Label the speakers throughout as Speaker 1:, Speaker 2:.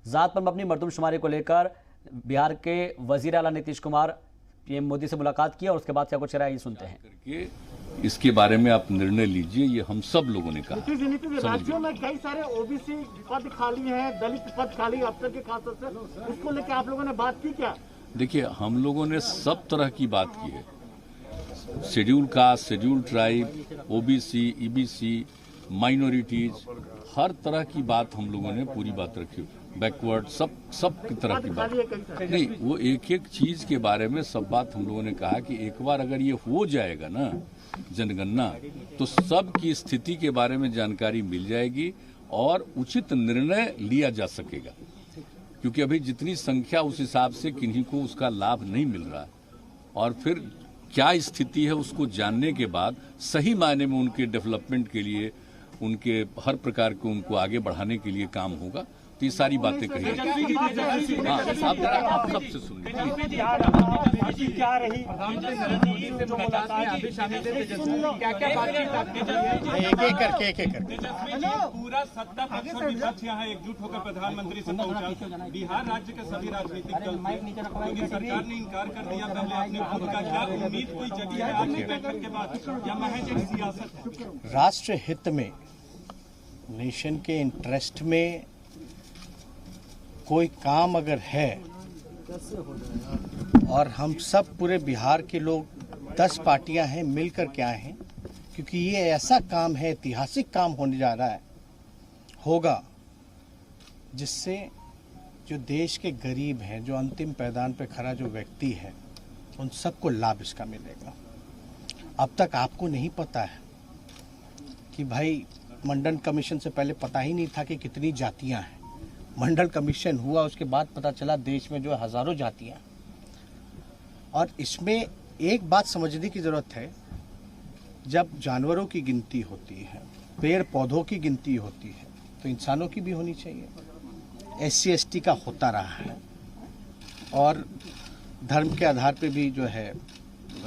Speaker 1: जात पर मबनी मर्दमशुमारी को लेकर बिहार के वजीर आला नीतीश कुमार पीएम मोदी से मुलाकात की और उसके बाद क्या कुछ रहा, ये सुनते हैं।
Speaker 2: करके इसके बारे में आप निर्णय लीजिए, ये हम सब लोगों ने कहा।
Speaker 3: राज्यों में कई सारे ओबीसी पद खाली हैं, दलित पद खाली अफसर के खास तौर से, उसको लेकर आप लोगों ने बात की क्या?
Speaker 2: देखिए, हम लोगों ने सब तरह की बात की है। Schedule caste, schedule tribe, OBC, EBC, minorities, हर तरह की बात हम लोगों ने पूरी बात रखी। बैकवर्ड, सब की तरह की बात नहीं, वो एक एक चीज के बारे में सब बात हम लोगों ने कहा कि एक बार अगर ये हो जाएगा ना जनगणना, तो सब की स्थिति के बारे में जानकारी मिल जाएगी और उचित निर्णय लिया जा सकेगा। क्योंकि अभी जितनी संख्या उस हिसाब से किन्हीं को उसका लाभ नहीं मिल रहा है, और फिर क्या स्थिति है उसको जानने के बाद सही मायने में उनके डेवलपमेंट के लिए, उनके हर प्रकार को उनको आगे बढ़ाने के लिए काम होगा। तो ये सारी बातें कही। आप सबसे सुनिए।
Speaker 3: एक
Speaker 4: पूरा सत्ता पक्ष और विपक्ष यहाँ एकजुट होकर प्रधानमंत्री से पहुंचा। बिहार राज्य के सभी राजनीतिक दल क्योंकि सरकार ने इनकार कर दिया पहले अपने खुद का, क्या उम्मीद कोई जगी है आज की बैठक के बाद या महज एक सियासत है?
Speaker 5: राष्ट्र हित में, नेशन के इंटरेस्ट में कोई काम अगर है और हम सब पूरे बिहार के लोग 10 पार्टियां हैं मिलकर के आए हैं, क्योंकि ये ऐसा काम है, ऐतिहासिक काम होने जा रहा है, होगा, जिससे जो देश के गरीब हैं, जो अंतिम पैदान पे खड़ा जो व्यक्ति है, उन सबको लाभ इसका मिलेगा। अब तक आपको नहीं पता है कि भाई मंडल कमीशन से पहले पता ही नहीं था कि कितनी जातियां हैं। मंडल कमीशन हुआ, उसके बाद पता चला देश में जो हजारों जातियां। और इसमें एक बात समझने की जरूरत है, जब जानवरों की गिनती होती है, पेड़ पौधों की गिनती होती है, तो इंसानों की भी होनी चाहिए। SC ST का होता रहा है, और धर्म के आधार पे भी जो है,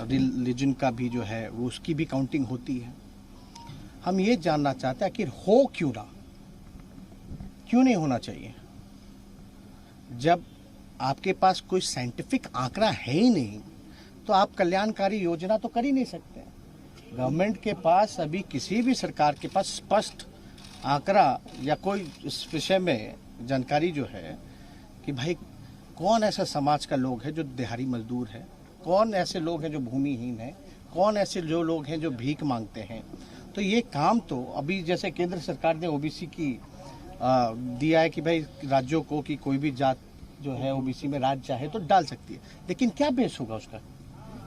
Speaker 5: रिलीजन का भी जो है, वो उसकी भी काउंटिंग होती है। हम ये जानना चाहते हैं कि हो क्यों ना, क्यों नहीं होना चाहिए? जब आपके पास कोई साइंटिफिक आंकड़ा है ही नहीं, तो आप कल्याणकारी योजना तो कर ही नहीं सकते। गवर्नमेंट के पास अभी, किसी भी सरकार के पास स्पष्ट आंकड़ा या कोई इस विषय में जानकारी जो है कि भाई कौन ऐसा समाज का लोग है जो दिहाड़ी मजदूर है, कौन ऐसे लोग हैं जो भूमिहीन है, कौन ऐसे जो लोग हैं जो भीख मांगते हैं। तो ये काम तो अभी, जैसे केंद्र सरकार ने ओबीसी की दिया है कि भाई राज्यों को कि कोई भी जात जो है ओबीसी में राज्य चाहे तो डाल सकती है, लेकिन क्या बेस होगा उसका?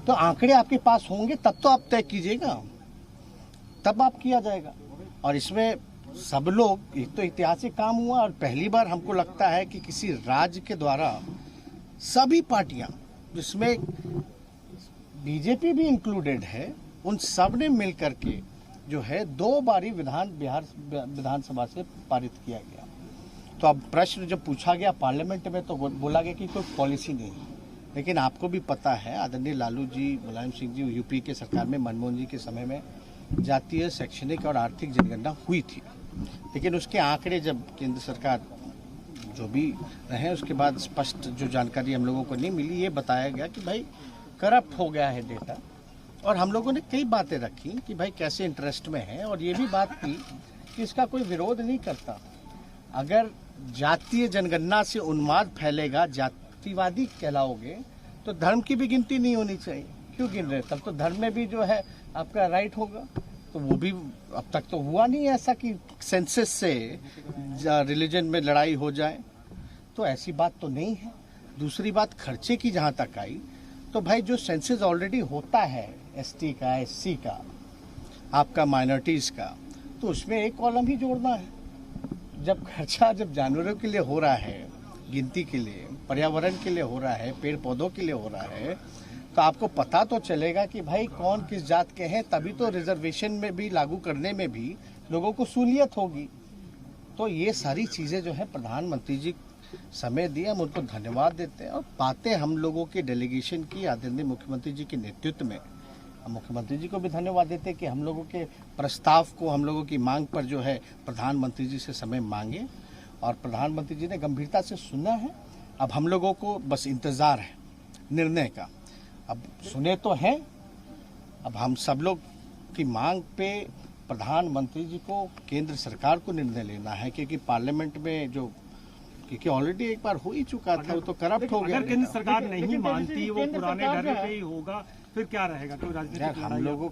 Speaker 5: तो आंकड़े आपके पास होंगे तब तो आप तय कीजिएगा, तब आप किया जाएगा। और इसमें सब लोग, एक तो ऐतिहासिक काम हुआ, और पहली बार हमको लगता है कि किसी राज्य के द्वारा सभी पार्टियां, जिसमें बीजेपी भी इंक्लूडेड है, उन सब ने मिल करके जो है 2 बारी बिहार विधानसभा से पारित किया गया। तो अब प्रश्न जब पूछा गया पार्लियामेंट में, तो बोला गया कि कोई पॉलिसी नहीं है। लेकिन आपको भी पता है, आदरणीय लालू जी, मुलायम सिंह जी, यूपी के सरकार में, मनमोहन जी के समय में जातीय, शैक्षणिक और आर्थिक जनगणना हुई थी। लेकिन उसके आंकड़े जब केंद्र सरकार जो भी रहे, उसके बाद स्पष्ट जो जानकारी हम लोगों को नहीं मिली, ये बताया गया कि भाई करप्ट हो गया है डेटा। और हम लोगों ने कई बातें रखी कि भाई कैसे इंटरेस्ट में है, और ये भी बात की कि इसका कोई विरोध नहीं करता। अगर जातीय जनगणना से उन्माद फैलेगा, जातिवादी कहलाओगे, तो धर्म की भी गिनती नहीं होनी चाहिए। क्यों गिन रहे? तब तो धर्म में भी जो है आपका राइट होगा। तो वो भी अब तक तो हुआ नहीं ऐसा कि सेंसस से रिलीजन में लड़ाई हो जाए, तो ऐसी बात तो नहीं है। दूसरी बात, खर्चे की जहाँ तक आई, तो भाई जो सेंसस ऑलरेडी होता है ST का, SC का, आपका माइनॉरिटीज़ का, तो उसमें एक कॉलम ही जोड़ना है। जब खर्चा जब जानवरों के लिए हो रहा है, गिनती के लिए, पर्यावरण के लिए हो रहा है, पेड़ पौधों के लिए हो रहा है, तो आपको पता तो चलेगा कि भाई कौन किस जात के हैं, तभी तो रिजर्वेशन में भी लागू करने में भी लोगों को सहूलियत होगी। तो ये सारी चीज़ें जो है प्रधानमंत्री जी समय दिए, हम उनको धन्यवाद देते हैं। और बातें हम लोगों के डेलीगेशन की आदरणीय मुख्यमंत्री जी के नेतृत्व में, हम मुख्यमंत्री जी को भी धन्यवाद देते हैं कि हम लोगों के प्रस्ताव को, हम लोगों की मांग पर जो है प्रधानमंत्री जी से समय मांगे, और प्रधानमंत्री जी ने गंभीरता से सुना है। अब हम लोगों को बस इंतजार है निर्णय का। अब सुने तो हैं, अब हम सब लोग की मांग पे प्रधानमंत्री जी को, केंद्र सरकार को निर्णय लेना है, क्योंकि पार्लियामेंट में जो, क्योंकि ऑलरेडी एक बार हो ही चुका था, वो तो करप्ट हो गया।
Speaker 6: अगर केंद्र सरकार नहीं मानती, वो पुराने ढर्रे पे ही होगा, फिर क्या रहेगा? कोई राजनीतिक
Speaker 5: हम लोगों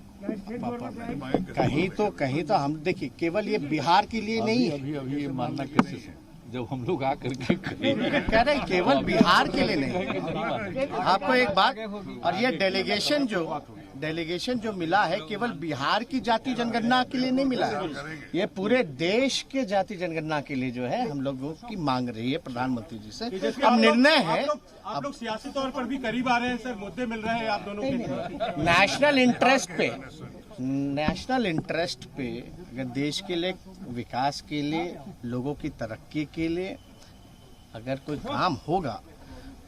Speaker 5: कहीं तो हम देखिए, केवल ये बिहार के लिए नहीं है।
Speaker 2: अभी ये मानना कैसे है जब हम लोग आकर के
Speaker 5: कह रहे हैं केवल बिहार के लिए नहीं। आपको एक बात, और ये डेलीगेशन जो मिला है केवल बिहार की जाति जनगणना के लिए नहीं मिला है, ये पूरे देश के जाति जनगणना के लिए जो है हम लोगों की मांग रही है प्रधानमंत्री जी से। अब निर्णय है,
Speaker 6: आप लोग सियासी तौर पर भी करीब आ रहे हैं सर, मुद्दे मिल रहे हैं आप दोनों के।
Speaker 5: नेशनल इंटरेस्ट पे अगर देश के लिए, विकास के लिए, लोगों की तरक्की के लिए अगर कोई काम होगा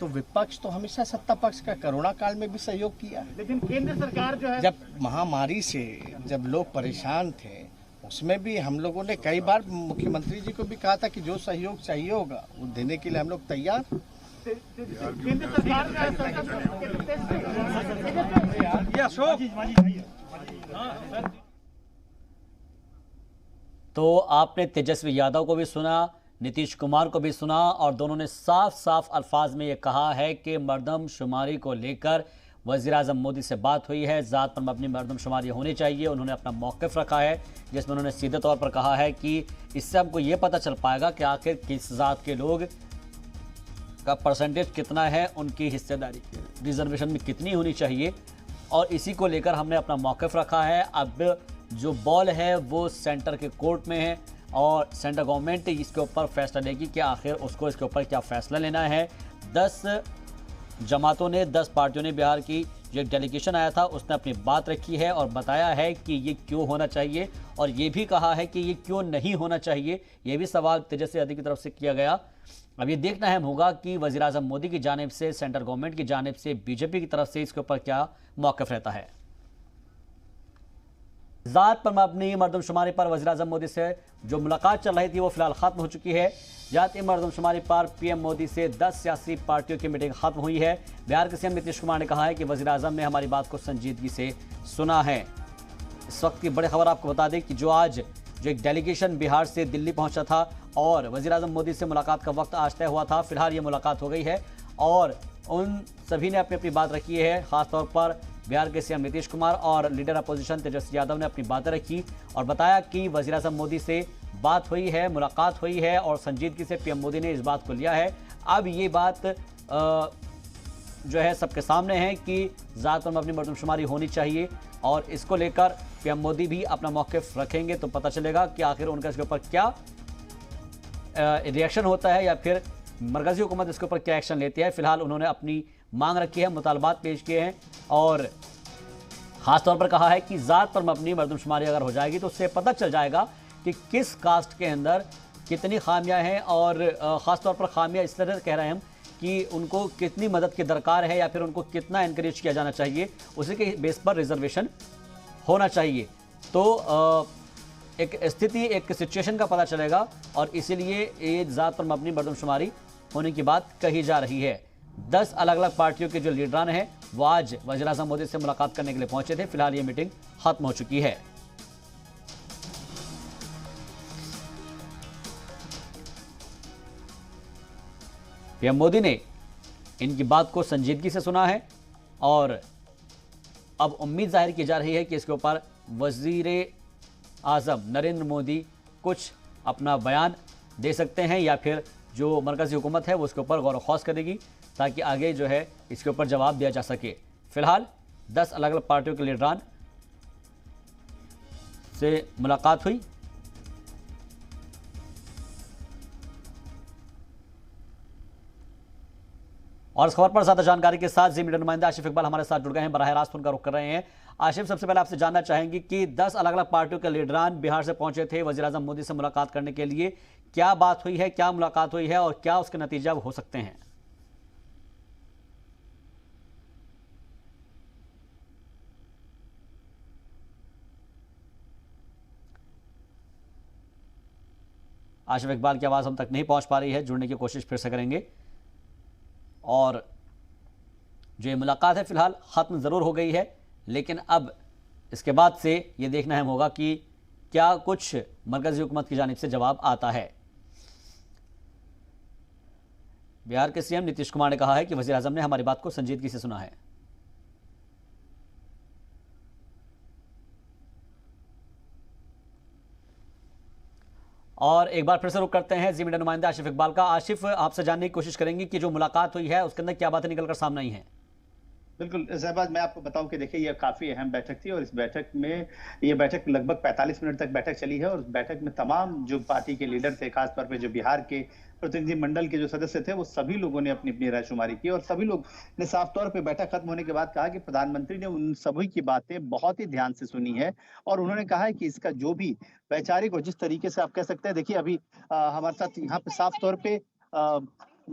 Speaker 5: तो विपक्ष तो हमेशा सत्ता पक्ष का कोरोना काल में भी सहयोग किया है।
Speaker 3: लेकिन केंद्र सरकार जो है,
Speaker 5: जब महामारी से जब लोग परेशान थे, उसमें भी हम लोगों ने कई बार मुख्यमंत्री जी को भी कहा था कि जो सहयोग चाहिए होगा वो देने के लिए हम लोग तैयार।
Speaker 3: केंद्र सरकार
Speaker 1: तो आपने तेजस्वी यादव को भी सुना, नीतीश कुमार को भी सुना, और दोनों ने साफ साफ अल्फाज में ये कहा है कि मर्दमशुमारी को लेकर वज़ीर-ए-आज़म मोदी से बात हुई है, ज़ात पर मबनी मर्दमशुमारी होनी चाहिए। उन्होंने अपना मौक़िफ़ रखा है जिसमें उन्होंने सीधे तौर पर कहा है कि इससे हमको ये पता चल पाएगा कि आखिर किस ज़ात के लोग का परसेंटेज कितना है, उनकी हिस्सेदारी रिजर्वेशन में कितनी होनी चाहिए, और इसी को लेकर हमने अपना मौक़िफ़ रखा है। अब जो बॉल है वो सेंटर के कोर्ट में है और सेंट्रल गवर्नमेंट इसके ऊपर फैसला लेगी कि आखिर उसको इसके ऊपर क्या फ़ैसला लेना है। 10 जमातों ने, 10 पार्टियों ने, बिहार की जो एक डेलीगेशन आया था उसने अपनी बात रखी है और बताया है कि ये क्यों होना चाहिए, और ये भी कहा है कि ये क्यों नहीं होना चाहिए। ये भी सवाल तेजस्वी यादव की तरफ से किया गया। अब ये देखना अहम होगा कि वज़ीर-ए-आज़म मोदी की जानिब से, सेंट्रल गवर्नमेंट की जानिब से, बीजेपी की तरफ से इसके ऊपर क्या मौक़िफ़ रहता है। ज़ात पर मबनी मर्दमशुमारी पर वज़ीर-ए-आज़म मोदी से जो मुलाकात चल रही थी वो फिलहाल ख़त्म हो चुकी है। जाती मर्दमशुमारी पर पीएम मोदी से 10 सियासी पार्टियों की मीटिंग खत्म हुई है। बिहार के सीएम नीतीश कुमार ने कहा है कि वज़ीर-ए-आज़म ने हमारी बात को संजीदगी से सुना है। इस वक्त की बड़ी खबर आपको बता दें कि जो एक डेलीगेशन बिहार से दिल्ली पहुंचा था और वज़ीर-ए-आज़म मोदी से मुलाकात का वक्त आज तय हुआ था, फिलहाल ये मुलाकात हो गई है और उन सभी ने अपनी अपनी बात रखी है। खासतौर पर बिहार के सीएम नीतीश कुमार और लीडर अपोजिशन तेजस्वी यादव ने अपनी बातें रखी और बताया कि वज़ीर-ए-आज़म मोदी से बात हुई है, मुलाकात हुई है और संजीदगी से पीएम मोदी ने इस बात को लिया है। अब ये बात जो है सबके सामने है कि ज़ात पर मबनी मर्दमशुमारी होनी चाहिए और इसको लेकर पीएम मोदी भी अपना मौक़िफ़ रखेंगे तो पता चलेगा कि आखिर उनका इसके ऊपर क्या रिएक्शन होता है या फिर मरकज़ी हुकूमत इसके ऊपर क्या एक्शन लेती है। फिलहाल उन्होंने अपनी मांग रखी है, मुतालबात पेश किए हैं और ख़ास तौर पर कहा है कि ज़ात पर मबनी मर्दमशुमारी अगर हो जाएगी तो उससे पता चल जाएगा कि किस कास्ट के अंदर कितनी खामियां हैं और ख़ास तौर पर खामियां इस तरह कह रहे हैं हम कि उनको कितनी मदद की दरकार है या फिर उनको कितना इनकरेज किया जाना चाहिए, उसी के बेस पर रिजर्वेशन होना चाहिए। तो एक स्थिति, एक सिचुएशन का पता चलेगा और इसीलिए ये ज़ात पर मबनी मर्दमशुमारी होने की बात कही जा रही है। 10 अलग अलग पार्टियों के जो लीडरान हैं वो आज वज़ीर-ए-आज़म मोदी से मुलाकात करने के लिए पहुंचे थे। फिलहाल ये मीटिंग खत्म हो चुकी है। पीएम मोदी ने इनकी बात को संजीदगी से सुना है और अब उम्मीद जाहिर की जा रही है कि इसके ऊपर वज़ीर-ए-आज़म नरेंद्र मोदी कुछ अपना बयान दे सकते हैं या फिर जो मरकज़ी हुकूमत है वो उसके ऊपर गौर व खौज करेगी ताकि आगे जो है इसके ऊपर जवाब दिया जा सके। फिलहाल 10 अलग अलग पार्टियों के लीडरान से मुलाकात हुई और इस खबर पर ज्यादा जानकारी के साथ जी मीडिया नुमाइंदा आशिफ इकबाल हमारे साथ जुड़ गए हैं, बराह रास्त उनका रुख कर रहे हैं। आशिफ, सबसे पहले आपसे जानना चाहेंगे कि 10 अलग अलग पार्टियों के लीडरान बिहार से पहुंचे थे वज़ीर-ए-आज़म मोदी से मुलाकात करने के लिए, क्या बात हुई है, क्या मुलाकात हुई है और क्या उसके नतीजे हो सकते हैं? आशिफ इकबाल की आवाज़ हम तक नहीं पहुंच पा रही है, जुड़ने की कोशिश फिर से करेंगे। और जो ये मुलाकात है फिलहाल ख़त्म ज़रूर हो गई है, लेकिन अब इसके बाद से ये देखना अहम होगा कि क्या कुछ मरकज़ी हुकूमत की जानिब से जवाब आता है। बिहार के सीएम नीतीश कुमार ने कहा है कि वज़ीर आज़म ने हमारी बात को संजीदगी से सुना है। और एक बार फिर से रुक करते हैं जी मीडिया नुमाइंदा आशिफ इकबाल का। आशिफ, आपसे जानने की कोशिश करेंगे कि जो मुलाकात हुई है उसके अंदर क्या बातें निकलकर सामने आई हैं।
Speaker 7: बिल्कुल शहबाज, मैं आपको बताऊं कि देखिए, यह काफी अहम बैठक थी और इस बैठक में ये बैठक लगभग 45 मिनट तक बैठक चली है और उस बैठक में तमाम जो पार्टी के लीडर थे, खासतौर पे जो बिहार के प्रतिनिधिमंडल के जो सदस्य थे, वो सभी लोगों ने अपनी अपनी रायशुमारी की और सभी लोग ने साफ तौर पे बैठक खत्म होने के बाद कहा कि प्रधानमंत्री ने उन सभी की बातें बहुत ही ध्यान से सुनी है और उन्होंने कहा है कि इसका जो भी वैचारिक और जिस तरीके से आप कह सकते हैं, देखिए अभी हमारे साथ यहाँ पे साफ तौर पे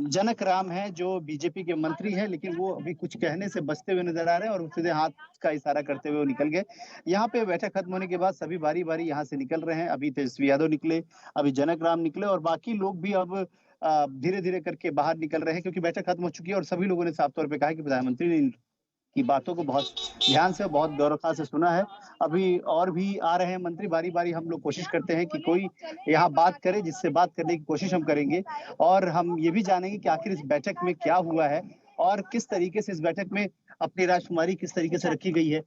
Speaker 7: जनक राम है जो बीजेपी के मंत्री हैं, लेकिन वो अभी कुछ कहने से बचते हुए नजर आ रहे हैं और सीधे हाथ का इशारा करते हुए वो निकल गए। यहाँ पे बैठक खत्म होने के बाद सभी बारी बारी यहाँ से निकल रहे हैं। अभी तेजस्वी यादव निकले, अभी जनक राम निकले और बाकी लोग भी अब धीरे धीरे करके बाहर निकल रहे हैं, क्योंकि बैठक खत्म हो चुकी है और सभी लोगों ने साफ तौर पर कहा कि प्रधानमंत्री ने की बातों को बहुत ध्यान से, बहुत गौरवता से सुना है। अभी और भी आ रहे हैं मंत्री, बारी बारी हम लोग कोशिश करते हैं कि कोई यहाँ बात करे, जिससे बात करने की कोशिश हम करेंगे और हम ये भी जानेंगे कि आखिर इस बैठक में क्या हुआ है और किस तरीके से इस बैठक में अपनी राजकुमारी किस तरीके से रखी गई है।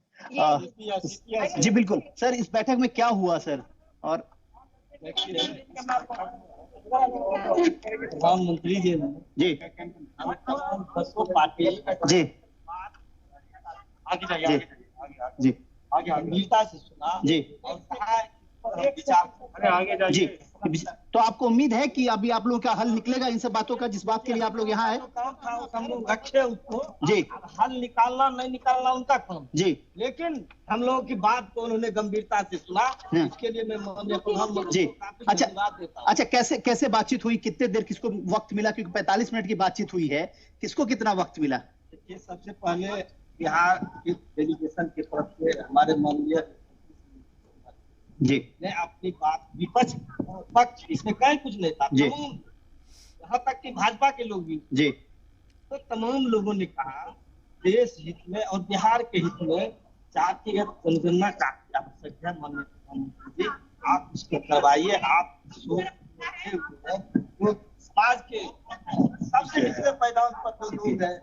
Speaker 7: जी बिल्कुल सर, इस बैठक में क्या हुआ सर? और
Speaker 8: प्रधानमंत्री जी
Speaker 7: जी जी जी
Speaker 8: गंभीरता से सुना
Speaker 7: जी
Speaker 8: और विचार
Speaker 7: जी। तो आपको उम्मीद है कि अभी आप लोगों का हल निकलेगा इन सब बातों का, जिस बात के लिए आप लोग यहाँ आए?
Speaker 8: हम लोग रखे उसको
Speaker 7: जी,
Speaker 8: हल निकालना नहीं निकालना उनका काम
Speaker 7: जी,
Speaker 8: लेकिन हम लोगों की बात को उन्होंने गंभीरता से सुना, इसके लिए मैं माननीय प्रधानमंत्री
Speaker 7: जी।
Speaker 8: को काफी
Speaker 7: अच्छा
Speaker 8: धन्यवाद देता हूं।
Speaker 7: अच्छा, कैसे बातचीत हुई, कितने देर किसको वक्त मिला? क्योंकि 45 मिनट की बातचीत हुई है, किसको कितना वक्त मिला?
Speaker 8: देखिए, सबसे पहले बिहार की डेलीगेशन की तरफ से हमारे माननीय
Speaker 7: जी
Speaker 8: ने अपनी बात विपक्ष पक्ष इसमें कहीं कुछ नहीं था,
Speaker 7: जी।
Speaker 8: यहाँ तक कि भाजपा के लोग भी
Speaker 7: जी
Speaker 8: तो तमाम लोगों ने कहा देश हित में और बिहार के हित में जातिगत जनगणना का आवश्यक है। माननीय प्रधानमंत्री जी, आप इसको करवाइए। आप जो समाज के सबसे निचले पैदावार पर लोग हैं,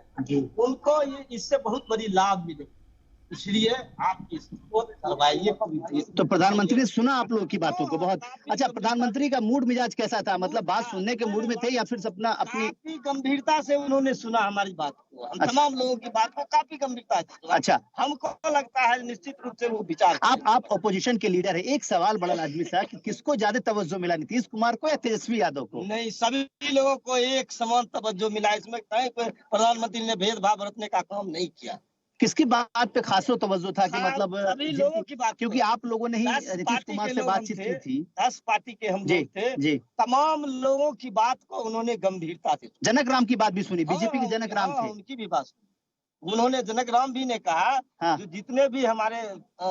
Speaker 8: उनको ये इससे बहुत बड़ी लाभ मिले, इसलिए आप इसको करवाइए।
Speaker 7: तो प्रधानमंत्री ने सुना आप लोगों की बातों को बहुत। अच्छा, प्रधानमंत्री का मूड मिजाज कैसा था? मतलब बात सुनने के मूड में थे या फिर अपना अपनी
Speaker 8: काफी गंभीरता से उन्होंने सुना हमारी बात को। हम
Speaker 7: अच्छा।
Speaker 8: तमाम लोगों की बात को काफी गंभीरता से सुना।
Speaker 7: अच्छा,
Speaker 8: हमको लगता है निश्चित रूप से वो विचार
Speaker 7: आप अपोजिशन के लीडर है, एक सवाल बड़ा लाजमी सा कि किसको ज्यादा तवज्जो मिला, नीतीश कुमार को या तेजस्वी यादव को?
Speaker 8: नहीं, सभी लोगों को एक समान तवज्जो मिला। इसमें कहीं पर प्रधानमंत्री ने भेदभाव बरतने का काम नहीं किया।
Speaker 7: किसकी बात पे खासो तवज्जो था कि मतलब
Speaker 8: सभी लोगों की बात,
Speaker 7: क्योंकि आप लोगों ने ही
Speaker 8: 10
Speaker 7: नीतीश
Speaker 8: पार्टी
Speaker 7: कुमार
Speaker 8: के
Speaker 7: से
Speaker 8: लोग
Speaker 7: बातचीत
Speaker 8: हम
Speaker 7: की
Speaker 8: थे,
Speaker 7: थी।
Speaker 8: 10 पार्टी के हम
Speaker 7: जी
Speaker 8: लोग थे,
Speaker 7: जी।
Speaker 8: तमाम लोगों की बात को उन्होंने गंभीरता से सुना।
Speaker 7: जनक राम की बात भी सुनी, बीजेपी के जनक राम थे।
Speaker 8: उनकी भी बात सुनी। उन्होंने जनक राम भी ने कहा,
Speaker 7: हाँ।
Speaker 8: जो जितने भी हमारे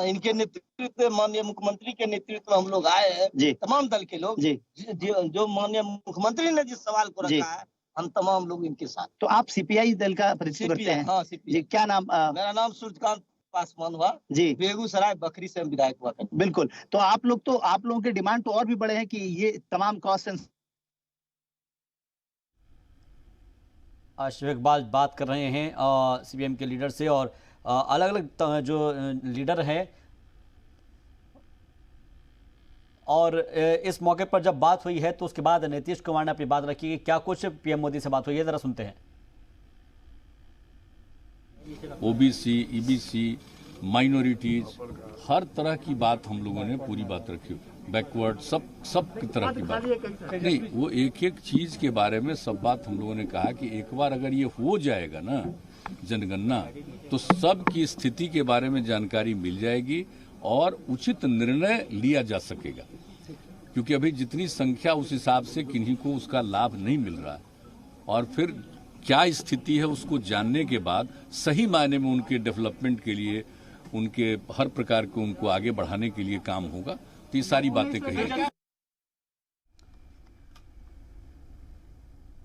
Speaker 8: इनके नेतृत्व, माननीय मुख्यमंत्री के नेतृत्व में हम लोग आए हैं,
Speaker 7: जी
Speaker 8: तमाम दल के लोग,
Speaker 7: जी
Speaker 8: जो माननीय मुख्यमंत्री ने जिस सवाल को
Speaker 7: जी।
Speaker 8: रखा है, हम तमाम लोग इनके साथ।
Speaker 7: तो आप सीपीआई दल का प्रतिनिधित्व करते हैं?
Speaker 8: हाँ,
Speaker 7: जी, क्या नाम?
Speaker 8: मेरा नाम सूर्यकांत पासवान हुआ
Speaker 7: जी,
Speaker 8: बेगूसराय बकरी से हम विधायक हुआ करते।
Speaker 7: बिल्कुल। तो आप लोगों के डिमांड तो और भी बड़े हैं कि ये तमाम कॉस्ट एंड
Speaker 1: आशिफ इकबाल बात कर रहे हैं सीपीएम के लीडर से और अलग अलग जो लीडर हैं, और इस मौके पर जब बात हुई है तो उसके बाद नीतीश कुमार ने अपनी बात रखी कि क्या कुछ पीएम मोदी से बात हुई है, जरा सुनते हैं।
Speaker 2: ओबीसी, ईबीसी, माइनॉरिटीज, हर तरह की बात हम लोगों ने पूरी बात रखी, बैकवर्ड सब की तरह की बात नहीं, वो एक एक चीज के बारे में सब बात हम लोगों ने कहा कि एक बार अगर ये हो जाएगा ना जनगणना, तो सब की स्थिति के बारे में जानकारी मिल जाएगी और उचित निर्णय लिया जा सकेगा, क्योंकि अभी जितनी संख्या उस हिसाब से किन्हीं को उसका लाभ नहीं मिल रहा है, और फिर क्या स्थिति है उसको जानने के बाद सही मायने में उनके डेवलपमेंट के लिए, उनके हर प्रकार को उनको आगे बढ़ाने के लिए काम होगा। तो ये सारी बातें कही।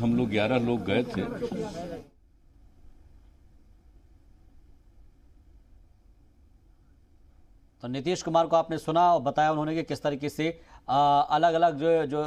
Speaker 2: हम लोग 11 लोग गए थे।
Speaker 1: तो नीतीश कुमार को आपने सुना और बताया उन्होंने कि किस तरीके से अलग अलग जो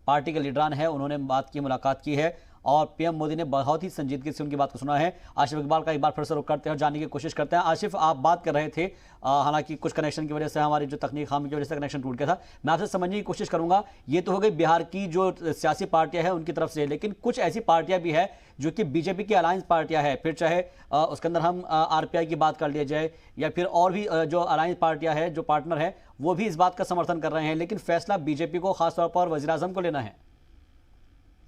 Speaker 1: पार्टी के लीडरान हैं उन्होंने बात की, मुलाकात की है और पीएम मोदी ने बहुत ही संजीदगी से उनकी बात को सुना है। आसिफ इकबाल का एक बार फिर से रुख करते हैं और जानने की कोशिश करते हैं। आसिफ, आप बात कर रहे थे, हालांकि कुछ कनेक्शन की वजह से, हमारी जो तकनीक खामी की वजह से कनेक्शन टूट गया था। मैं आपसे समझने की कोशिश करूंगा, ये तो हो गई बिहार की जो सियासी पार्टियां हैं उनकी तरफ से, लेकिन कुछ ऐसी पार्टियां भी है जो कि बीजेपी की अलायंस पार्टियां हैं, फिर चाहे उसके अंदर हम आरपीआई की बात कर लिया जाए या फिर और भी जो अलायंस पार्टियां हैं, जो पार्टनर है, वो भी इस बात का समर्थन कर रहे हैं, लेकिन फैसला बीजेपी को खासतौर पर वजीर आजम को लेना है।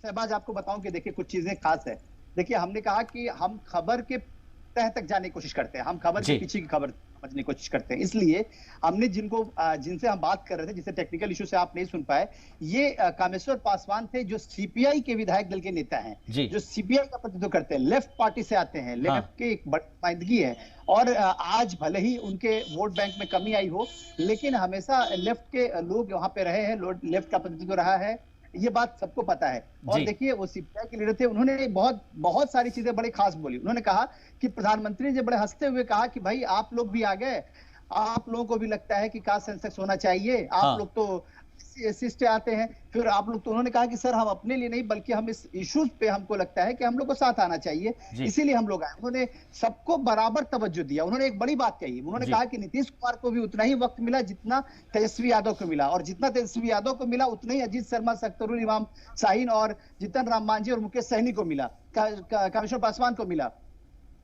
Speaker 7: शहबाज, आपको बताऊं कि देखिए कुछ चीजें खास है। देखिए, हमने कहा कि हम खबर के तह तक जाने की कोशिश करते हैं, हम खबर के पीछे की खबर समझने की कोशिश करते हैं। इसलिए हमने जिनसे हम बात कर रहे थे, जिसे टेक्निकल इशू से आप नहीं सुन पाए, ये कामेश्वर पासवान थे जो सीपीआई के विधायक दल के नेता हैं, जो सीपीआई का प्रतिनिधित्व करते हैं, लेफ्ट पार्टी से आते हैं, लेफ्ट की एक बड़ी नुमाइंदगी है। और आज भले ही उनके वोट बैंक में कमी आई हो, लेकिन हमेशा लेफ्ट के लोग वहां पे रहे हैं, लेफ्ट का प्रतिनिधित्व रहा है, ये बात सबको पता है। और देखिए, वो सीपीआई के लीडर थे, उन्होंने बहुत सारी चीजें बड़ी खास बोली। उन्होंने कहा कि प्रधानमंत्री ने बड़े हंसते हुए कहा कि भाई आप लोग भी आ गए, आप लोगों को भी लगता है कि कास्ट सेंसस होना चाहिए, आप लोग तो से आते हैं, फिर आप लोग तो, उन्होंने कहा कि सर हम अपने लिए नहीं बल्कि हम इस इश्यूज पे हमको लगता है कि हम लोग को साथ आना चाहिए, इसीलिए हम लोग आए। उन्होंने सबको बराबर तवज्जो दिया। उन्होंने एक बड़ी बात कही, उन्होंने कहा कि नीतीश कुमार को भी उतना ही वक्त मिला जितना तेजस्वी यादव को मिला, और जितना तेजस्वी यादव को मिला उतना ही अजीत शर्मा, अख्तरुल इमाम शाहीन और जितन राम मांझी और मुकेश सहनी को मिला, कामेश्वर पासवान को मिला,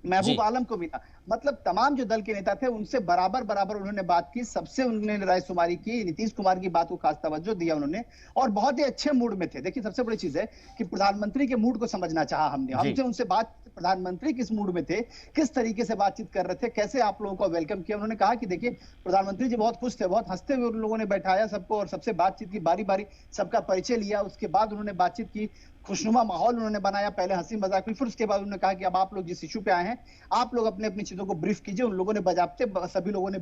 Speaker 7: महबूब आलम को मिला। मतलब तमाम जो दल के नेता थे उनसे बराबर उन्होंने बात की, सबसे उन्होंने रायशुमारी की, नीतीश कुमार की बात को खास तवज्जो दिया उन्होंने, और बहुत ही अच्छे मूड में थे। देखिए, सबसे बड़ी चीज है कि प्रधानमंत्री के मूड को समझना चाहा हमसे उनसे बात, प्रधानमंत्री किस मूड में थे, किस तरीके से बातचीत कर रहे थे, कैसे आप लोगों को वेलकम किया। उन्होंने कहा कि देखिए, प्रधानमंत्री जी बहुत खुश थे, बहुत हंसते हुए उन लोगों ने बैठाया सबको और सबसे बातचीत की, बारी बारी सबका परिचय लिया, उसके बाद उन्होंने बातचीत की, खुशनुमा माहौल उन्होंने बनाया, पहले हंसी मजाक हुई, फिर उसके बाद उन्होंने कहा कि अब आप लोग जिस इशू पे आए हैं, आप लोग अपने अपनी चीजों को ब्रीफ कीजिए। उन लोगों ने बजाबते सभी लोगों ने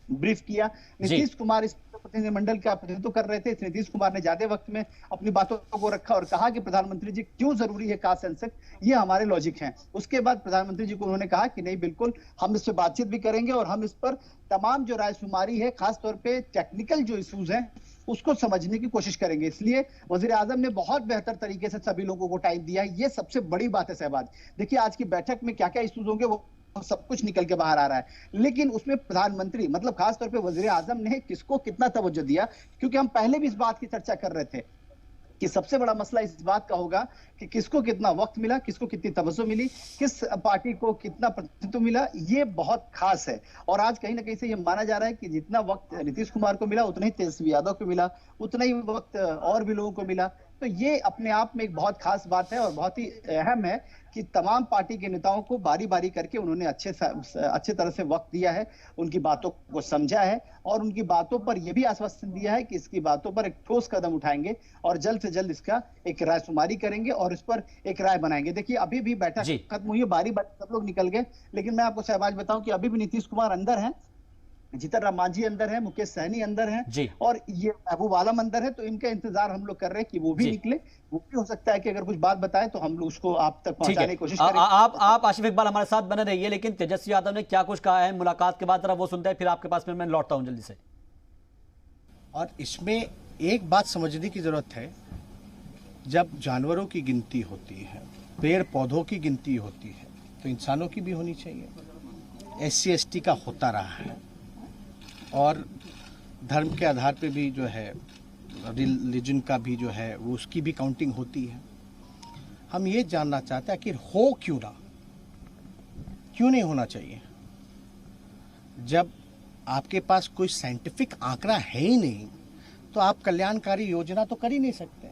Speaker 7: ब्रीफ किया। नीतीश कुमार इस प्रतिनिधिमंडल का प्रतिनिधित्व कर रहे थे। नीतीश कुमार ने ज्यादा वक्त में अपनी बातों को रखा और कहा कि प्रधानमंत्री जी क्यों जरूरी है कास्ट सेंसस, ये हमारे लॉजिक हैं। उसके बाद प्रधानमंत्री जी को उन्होंने कहा कि नहीं, बिल्कुल हम इस पर बातचीत भी करेंगे और हम इस पर तमाम जो रायशुमारी है, खासतौर पे टेक्निकल जो इश्यूज हैं, उसको समझने की कोशिश करेंगे। इसलिए वजीर आजम ने बहुत बेहतर तरीके से सभी लोगों को टाइम दिया। ये सबसे बड़ी बात है शहबाज। देखिए, आज की बैठक में क्या क्या इश्यूज होंगे वो सब कुछ निकल के बाहर आ रहा है, लेकिन उसमें प्रधानमंत्री, मतलब खासतौर पे वजीर आजम ने किसको कितना तवज्जो दिया, क्योंकि हम पहले भी इस बात की चर्चा कर रहे थे कि सबसे बड़ा मसला इस बात का होगा कि किसको कितना वक्त मिला, किसको कितनी तवज्जो मिली, किस पार्टी को कितना प्रतिनिधित्व मिला, ये बहुत खास है। और आज कहीं ना कहीं से ये माना जा रहा है कि जितना वक्त नीतीश कुमार को मिला उतना ही तेजस्वी यादव को मिला, उतना ही वक्त और भी लोगों को मिला। तो ये अपने आप में एक बहुत खास बात है और बहुत ही अहम है कि तमाम पार्टी के नेताओं को बारी बारी करके उन्होंने अच्छे तरह से वक्त दिया है, उनकी बातों को समझा है और उनकी बातों पर यह भी आश्वासन दिया है कि इसकी बातों पर एक ठोस कदम उठाएंगे और जल्द से जल्द इसका एक रायशुमारी करेंगे और इस पर एक राय बनाएंगे। देखिए, अभी भी बैठक खत्म हुई है, बारी बारी सब लोग निकल गए, लेकिन मैं आपको शहबाज बताऊं कि अभी भी नीतीश कुमार अंदर हैं, जीतन राम मांझी अंदर है, मुकेश सहनी अंदर है और ये महबूब आलम अंदर है। तो इनका इंतजार हम लोग कर रहे हैं कि वो भी निकले। वो भी हो सकता है कि अगर कुछ बात बताए तो हम लोग उसको आप तक पहुंचाने की कोशिश करेंगे।
Speaker 1: आप आसिफ इकबाल हमारे साथ बने रहिए, लेकिन तेजस्वी यादव ने क्या कुछ कहा है मुलाकात के बाद, जरा वो सुनते हैं, फिर आपके पास में मैं लौटता हूं जल्दी से।
Speaker 5: और इसमें एक बात समझने की जरूरत है, जब जानवरों की गिनती होती है, पेड़ पौधों की गिनती होती है, तो इंसानों की भी होनी चाहिए। SC/ST का होता रहा है और धर्म के आधार पे भी जो है, रिलीजन का भी जो है, वो उसकी भी काउंटिंग होती है। हम ये जानना चाहते हैं कि हो क्यों ना, क्यों नहीं होना चाहिए। जब आपके पास कोई साइंटिफिक आंकड़ा है ही नहीं तो आप कल्याणकारी योजना तो कर ही नहीं सकते।